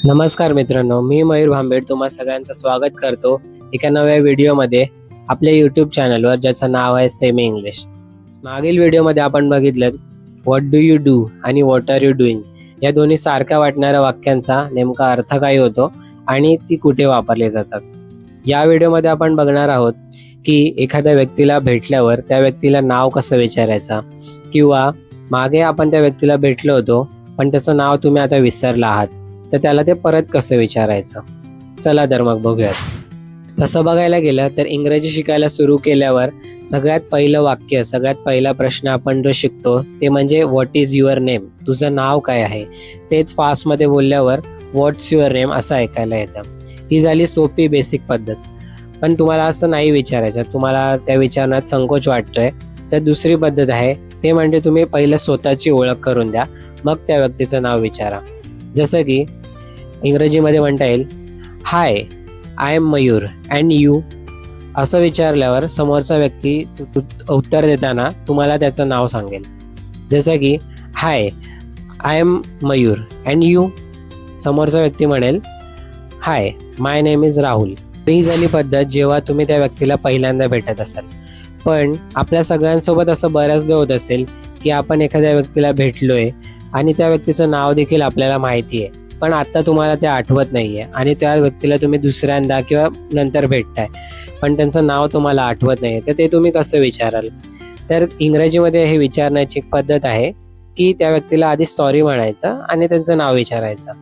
नमस्कार मित्रांनो, मी मयूर भांबेड तुम्हा सगळ्यांचं स्वागत करतो एका नव्या व्हिडिओमध्ये आपल्या यूट्यूब चॅनलवर, ज्याचं नाव आहे सेमी इंग्लिश. मागील व्हिडिओमध्ये आपण बघितलं व्हॉट डू यू डू आणि व्हॉट आर यू डुईंग या दोन्ही सारख्या वाटणाऱ्या वाक्यांचा नेमका अर्थ काय होतो आणि ती कुठे वापरले जातात. या व्हिडिओमध्ये आपण बघणार आहोत की एखाद्या व्यक्तीला भेटल्यावर त्या व्यक्तीला नाव कसं विचारायचं, किंवा मागे आपण त्या व्यक्तीला भेटलो होतो पण त्याचं नाव तुम्ही आता विसरला आहात, तर त्याला ते परत कसं विचारायचं. चला तर मग बघूयात. तसं बघायला गेलं तर इंग्रजी शिकायला सुरू केल्यावर सगळ्यात पहिलं वाक्य, सगळ्यात पहिला प्रश्न आपण जो शिकतो ते म्हणजे व्हॉट इज युअर नेम, तुझं नाव काय आहे. तेच फास्टमध्ये बोलल्यावर व्हॉट्स युअर नेम असं ऐकायला येतं. ही झाली सोपी बेसिक पद्धत. पण तुम्हाला असं नाही विचारायचं, तुम्हाला त्या विचारण्यात संकोच वाटतोय, तर दुसरी पद्धत आहे, ते म्हणजे तुम्ही पहिलं स्वतःची ओळख करून द्या, मग त्या व्यक्तीचं नाव विचारा. जसं की इंग्रजीमध्ये म्हणता येईल, hi I am Mayur and you. असं विचारल्यावर समोरचा व्यक्ती उत्तर देताना तुम्हाला त्याचं नाव सांगेल. जसं की hi I am Mayur and you. समोरचा व्यक्ती म्हणेल, hi my name is Rahul. ही झाली पद्धत जेव्हा तुम्ही त्या व्यक्तीला पहिल्यांदा भेटत असाल. पण आपल्या सगळ्यांसोबत असं बऱ्याचदा होत असेल की आपण एखाद्या व्यक्तीला भेटलोय आणि त्या व्यक्तीचं नाव देखील आपल्याला माहिती आहे, पण आता तुम्हाला ते आठवत नाहीये आणि त्या व्यक्तीला तुम्ही दुसऱ्यांदा किंवा नंतर भेटताय, पण त्यांचं नाव तुम्हाला आठवत नाही, तर ते तुम्ही कसं विचाराल. तर इंग्रजीमध्ये हे विचारण्याची एक पद्धत आहे की त्या व्यक्तीला आधी सॉरी म्हणायचं आणि त्यांचं नाव विचारायचं.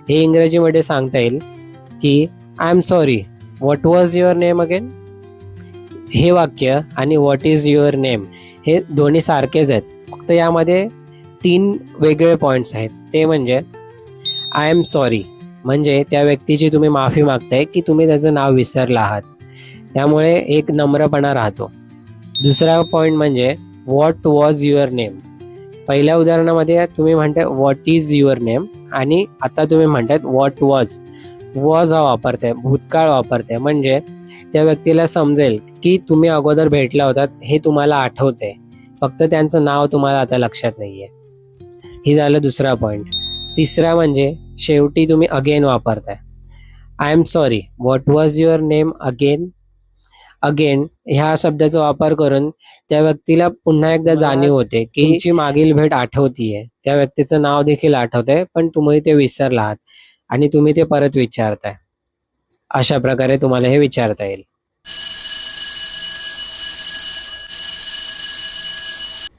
हे इंग्रजीमध्ये सांगता येईल की I am sorry, what was your name again. हे वाक्य आणि व्हॉट इज युअर नेम हे दोन्ही सारखेच आहेत, फक्त यामध्ये 3 वेगळे पॉईंट्स आहेत. ते म्हणजे आय एम सॉरी म्हणजे त्या व्यक्तीची तुम्ही माफी मागताय की तुम्ही त्याचं नाव विसरला आहात, त्यामुळे एक नम्रपणा राहतो. दुसरा पॉईंट म्हणजे व्हॉट वॉज युअर नेम. पहिल्या उदाहरणामध्ये तुम्ही म्हणताय व्हॉट इज युअर नेम आणि आता तुम्ही म्हणतायत व्हॉट वॉज. वॉज हा वापरताय, भूतकाळ वापरताय, म्हणजे त्या व्यक्तीला समजेल की तुम्ही अगोदर भेटला होतात हे तुम्हाला आठवतंय, फक्त त्यांचं नाव तुम्हाला आता लक्षात नाहीये. हे झालं दुसरा पॉईंट. तिसरा म्हणजे शेवटी तुम्ही अगेन वापरताय. I am sorry, what was your name again. Again ह्या शब्दाचा वापर करून त्या व्यक्तीला पुन्हा एकदा जाणीव होते की तुमची मागील भेट आठवतीये, त्या व्यक्तीचं नाव देखील आठवतंय, पण तुम्ही ते विसरला आहात आणि तुम्ही ते परत विचारताय. अशा प्रकारे तुम्हाला हे विचारता येईल.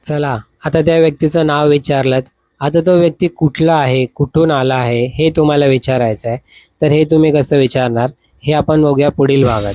चला, आता त्या व्यक्तीचं नाव विचारलं, आता तो व्यक्ती कुठला आहे, कुठून आला आहे हे तुम्हाला विचारायचं आहे. तर हे तुम्ही कसं विचारणार हे आपण बघूया पुढील भागात.